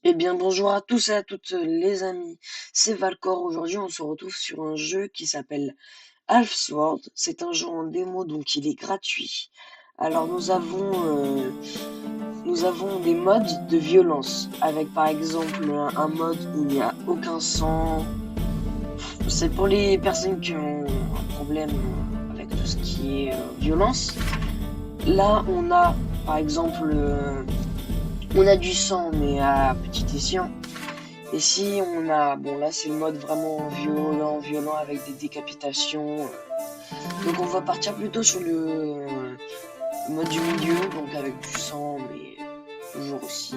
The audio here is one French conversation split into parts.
Eh bien, bonjour à tous et à toutes les amis, c'est Valcor. Aujourd'hui, on se retrouve sur un jeu qui s'appelle Half-Sword. C'est un jeu en démo, donc il est gratuit. Alors, nous avons des modes de violence, avec par exemple un mode où il n'y a aucun sang. C'est pour les personnes qui ont un problème avec tout ce qui est violence. Là, on a par exemple, on a du sang, mais à petit escient. Et si on a, bon là c'est le mode vraiment violent avec des décapitations. Donc on va partir plutôt sur le mode du milieu, donc avec du sang, mais toujours aussi.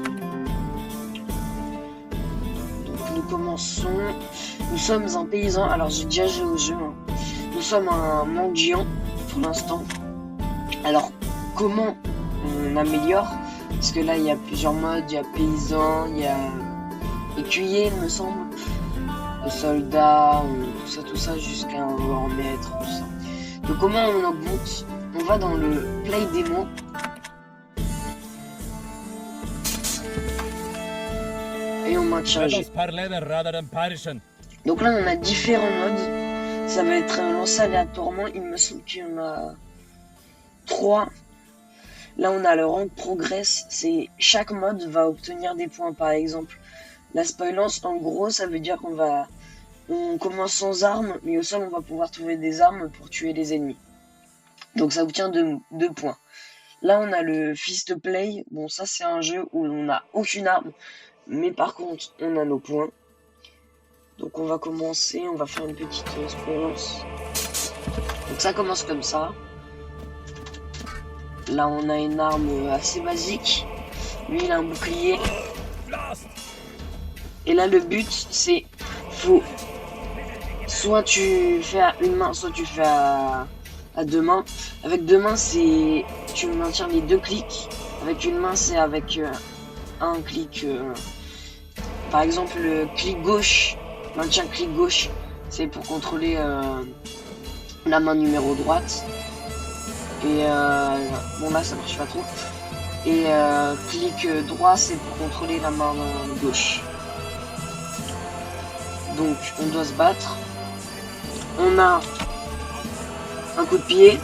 Donc nous commençons. Nous sommes un paysan. Alors j'ai déjà joué au jeu. Hein. Nous sommes un mendiant pour l'instant. Alors comment on améliore? Parce que là il y a plusieurs modes. Il y a paysan, il y a écuyer, il me semble, le soldat, tout ça jusqu'à un joueur maître, tout ça. Donc comment on augmente? On va dans le play démo. Et on maintient G. Donc là on a différents modes. Ça va être lancé aléatoirement. Il me semble qu'il y en a 3. Là on a le rank progress. C'est chaque mode va obtenir des points. Par exemple, la spoilance, en gros, ça veut dire on commence sans armes, mais au sol, on va pouvoir trouver des armes pour tuer les ennemis. Donc ça obtient 2 points. Là, on a le Fist Play. Bon, ça, c'est un jeu où on n'a aucune arme, mais par contre, on a nos points. Donc on va commencer, on va faire une petite spoilance. Donc ça commence comme ça. Là, on a une arme assez basique. Lui, il a un bouclier. Et là, le but, c'est soit tu fais à une main, soit tu fais à 2 mains. Avec 2 mains, c'est tu maintiens les 2 clics. Avec une main, c'est avec un clic. Par exemple, le clic gauche, maintien clic gauche, c'est pour contrôler la main numéro droite. Et bon là, ça marche pas trop. Et clic droit, c'est pour contrôler la main gauche. Donc on doit se battre. On a un coup de pied.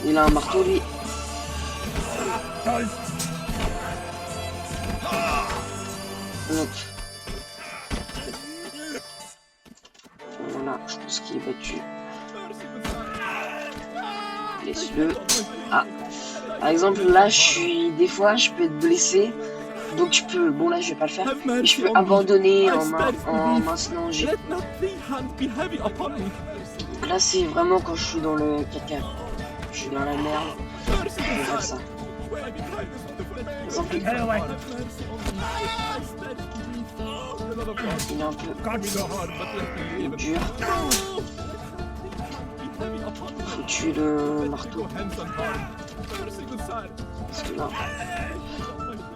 Il a un marteau lui. Hop. Voilà, je pense qu'il est battu. Laisse-le. Ah. Par exemple là des fois je peux être blessé. Donc je peux, bon là je vais pas le faire, mais je peux abandonner en maintenant G. Là c'est vraiment quand je suis dans le caca, je suis dans la merde, je vais faire ça. Par exemple, il est un peu dur. Faut tuer le marteau. Parce que là...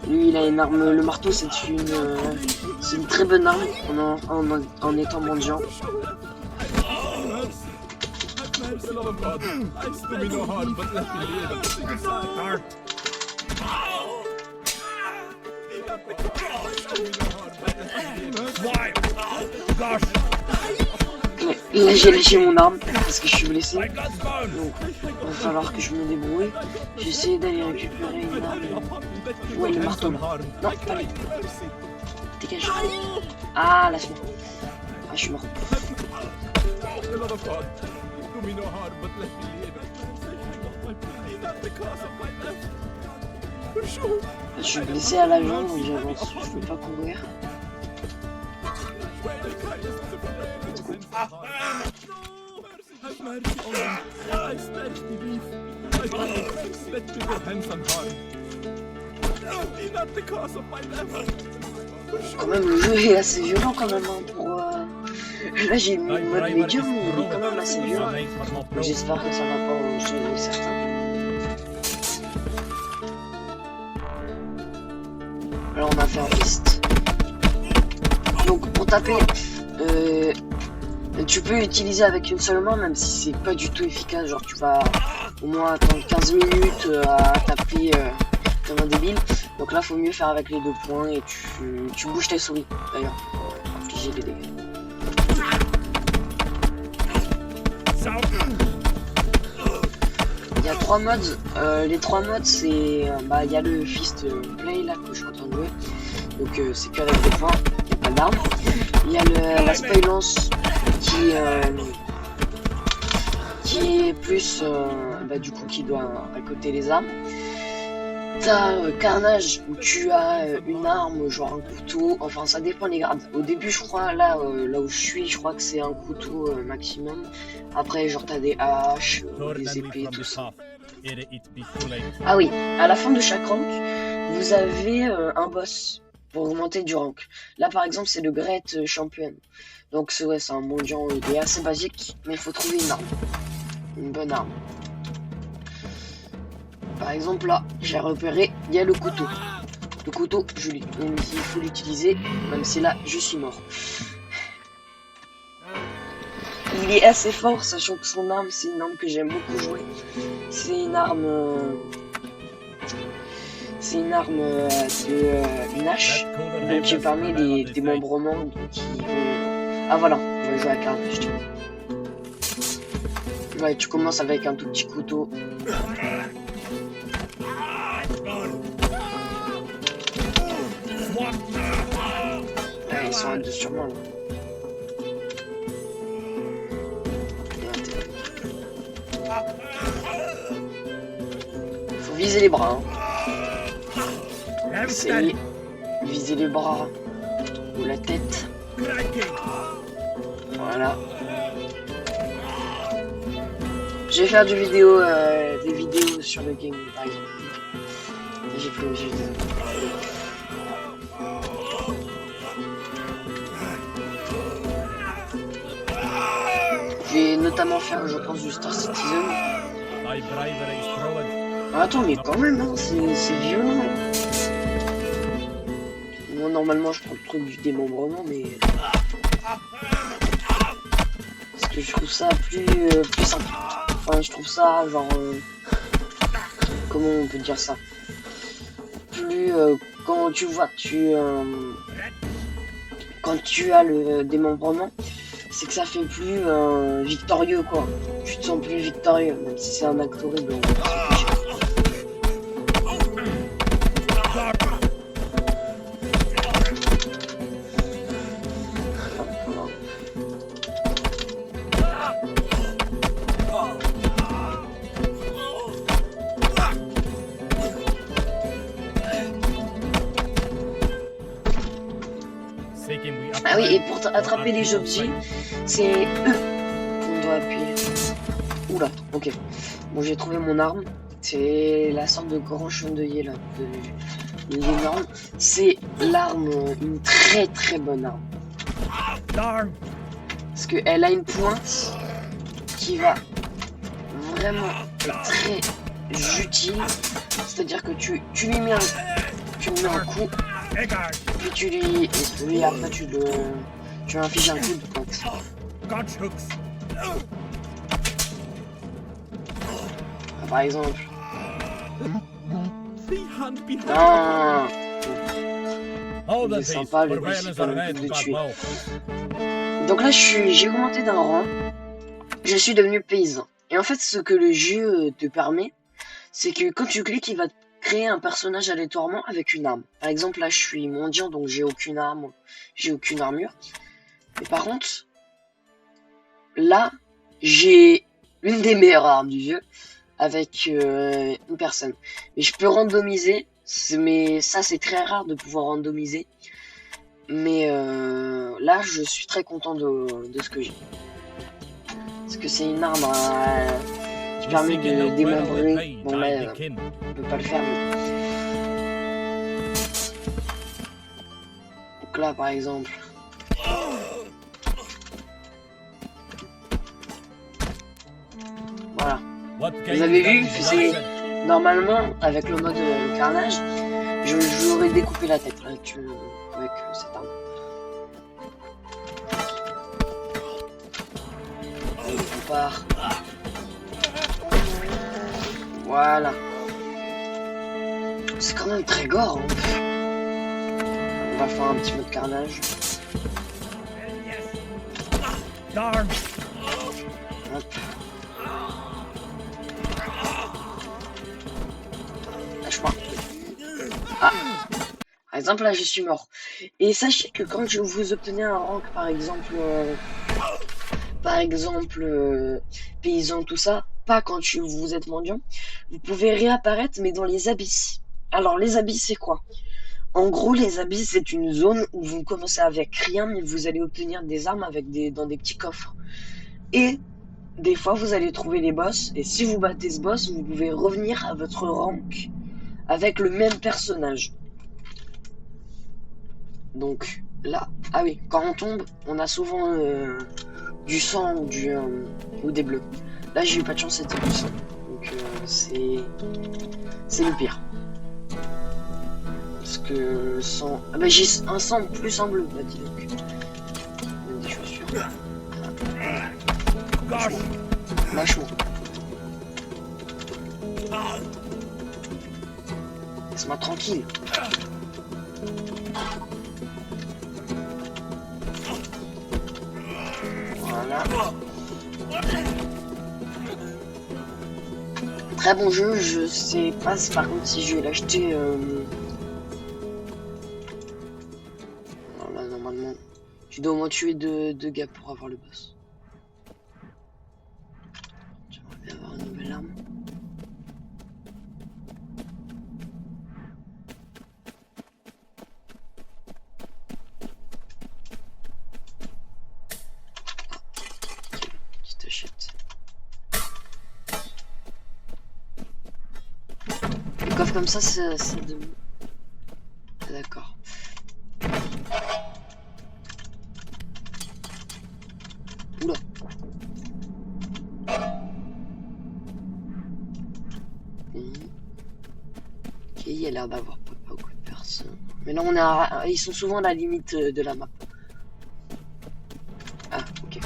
Lui, il a une arme. Le marteau, c'est une très bonne arme en étant mendiant. Là, j'ai lâché mon arme parce que je suis blessé. Donc, il va falloir que je me débrouille. J'ai essayé d'aller récupérer une arme. Ouais, le marteau. Non, pas lui. Dégage. Ah, lâche-moi. Ah, je suis mort. Je suis blessé à la jambe, donc j'avance. Je peux pas courir. Quand même, le jeu est assez violent quand même hein, pour... Là j'ai mis le mode médium, mais il est quand même assez violent. J'espère que ça va pas en gêner certains. Alors on va faire liste. Donc pour taper, tu peux utiliser avec une seule main, même si c'est pas du tout efficace. Genre tu vas au moins attendre 15 minutes à taper comme un débile. Donc Donc là, faut mieux faire avec les 2 points et tu bouges tes souris d'ailleurs. Infliger des dégâts. Il y a 3 modes. Les 3 modes, c'est il y a le Fist Play là que je suis en train de jouer. Donc c'est qu'avec des points, il n'y a pas d'armes. Il y a la Spy Lance qui est plus du coup qui doit récolter les armes. T'as Carnage où tu as une arme, genre un couteau, enfin ça dépend des grades. Au début je crois, là où je suis, je crois que c'est un couteau maximum. Après genre t'as des haches, des épées, tout ça. Ah oui, à la fin de chaque rank, vous avez un boss pour augmenter du rank. Là par exemple c'est le Great Champion. Donc c'est un mendiant, il est assez basique, mais il faut trouver une arme. Une bonne arme. Par exemple là, j'ai repéré, il y a le couteau. Le couteau, il faut l'utiliser, même si là, je suis mort. Il est assez fort, sachant que son arme, c'est une arme que j'aime beaucoup jouer. C'est une arme... une hache, donc qui permet des démembrements qui vont... Ah voilà, on va jouer à Carnage. Ouais, tu commences avec un tout petit couteau. Ouais, ils sont à 2 sur moi là. Faut viser les bras. Hein. Essayez. Viser les bras ou la tête. Voilà. Je vais faire des vidéos sur le game par exemple. J'ai plus obligé de... Je vais notamment faire, je pense, du Star Citizen. Attends, mais quand même, hein, c'est violent. Moi, normalement, je prends le truc du démembrement, mais... Parce que je trouve ça plus simple. Enfin, je trouve ça, genre... comment on peut dire ça? Plus... quand tu vois, quand tu as le démembrement, c'est que ça fait plus victorieux, quoi. Tu te sens plus victorieux, même si c'est un acte horrible. Ah oui, et pour attraper les objets, c'est E qu'on doit appuyer. Oula, ok. Bon, j'ai trouvé mon arme. C'est la sorte de grand chandelier là, de l'énorme. C'est l'arme, une très très bonne arme. Parce qu'elle a une pointe qui va vraiment être très utile. C'est-à-dire que tu lui mets un coup. Puis tu lui après tu infliges un coup de pointe. Par exemple. Non. C'est sympa, le but c'est pas non plus de tuer. Donc là j'ai augmenté d'un rang. Je suis devenu paysan. Et en fait ce que le jeu te permet, c'est que quand tu cliques, il va te créer un personnage aléatoirement avec une arme. Par exemple, là, je suis mendiant, donc j'ai aucune arme, j'ai aucune armure. Mais par contre, là, j'ai une des meilleures armes du jeu avec une personne. Mais je peux randomiser, mais ça, c'est très rare de pouvoir randomiser. Mais là, je suis très content de ce que j'ai. Parce que c'est une arme qui permet de démembrer. Bon, là, on peut pas le faire, mais... Donc là, par exemple... Voilà. Vous avez vu, c'est... Normalement, avec le mode carnage, j'aurais découpé la tête avec cette arme. Allez, on part. Voilà. C'est quand même très gore. Hein. On va faire un petit mode carnage. Darn. Hop. Lâche-moi. Ah. Par exemple, là, je suis mort. Et sachez que quand vous obtenez un rank, par exemple, paysan, tout ça, pas quand vous êtes mendiant, vous pouvez réapparaître, mais dans les abysses. Alors, les abysses, c'est quoi? En gros, les abysses, c'est une zone où vous commencez avec rien, mais vous allez obtenir des armes dans des petits coffres. Et des fois, vous allez trouver les boss, et si vous battez ce boss, vous pouvez revenir à votre rank avec le même personnage. Donc là, ah oui, quand on tombe, on a souvent du sang ou des bleus. Là, j'ai eu pas de chance, c'était du sang. Donc c'est le pire. Parce que le sang... Ah bah j'ai un sang plus un bleu, bah dis donc. Même des chaussures. Lâche-moi. Lâche-moi. Laisse-moi tranquille. Voilà. Très bon jeu, je sais pas par contre si je vais l'acheter. Alors là, normalement, tu dois au moins tuer deux gars pour avoir le boss. J'aimerais bien avoir une nouvelle arme. Les coffres comme ça, c'est de... D'accord. Oula. Ok, il y a l'air d'avoir pas beaucoup de personnes. Mais là, ils sont souvent à la limite de la map. Ah, ok, tu l'as.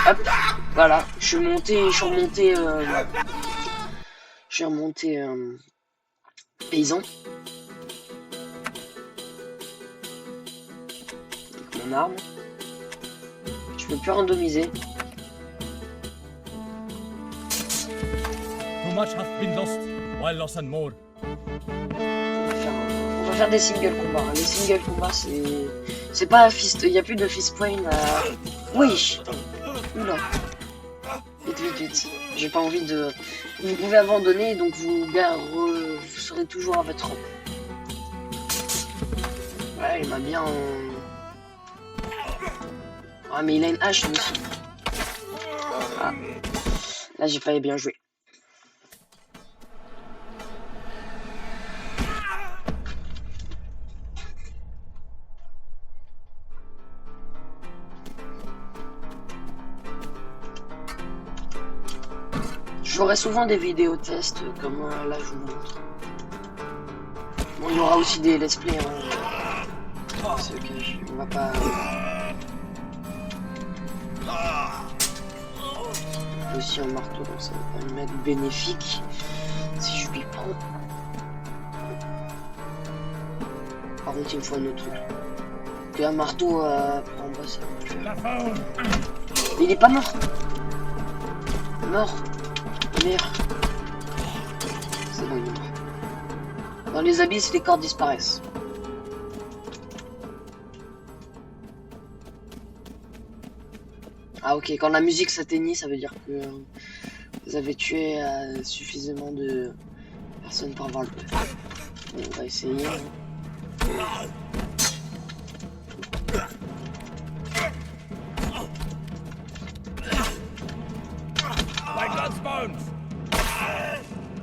Hop, voilà, je suis remonté paysan. Avec mon arme. Je peux plus randomiser. Too much have been lost, while lost and more. On va faire des single combats. Les single combats, c'est pas fist. Il n'y a plus de fist point. Oui. Oula. Vite. J'ai pas envie de. Vous pouvez abandonner, donc vous serez toujours à votre rang. Ouais, il m'a bien. Ah, mais il a une hache, lui aussi. Ah. Là, j'ai failli bien jouer. J'aurai souvent des vidéos tests comme là je vous montre. Bon, il y aura aussi des let's play. Hein. C'est ok, on va pas. Aussi un marteau, donc ça va pas m'être bénéfique si je lui prends. Par contre, il me faut un autre truc. Et un marteau pour en bas, ça va plus faire. Il est pas mort. Mort. Merde. C'est bon, il est mort. Dans les abysses, les corps disparaissent. Ah ok, quand la musique s'atteignit, ça veut dire que vous avez tué suffisamment de personnes pour avoir le peu. Bon, on va essayer.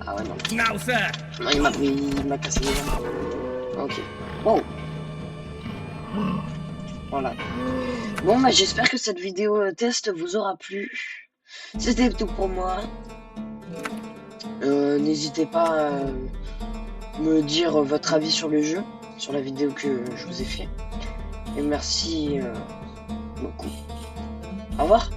Ah ouais, non. Non, il m'a cassé les jambes. Ok. Wow. Voilà. Bon, bah j'espère que cette vidéo test vous aura plu. C'était tout pour moi. N'hésitez pas à me dire votre avis sur le jeu, sur la vidéo que je vous ai fait. Et merci beaucoup. Au revoir.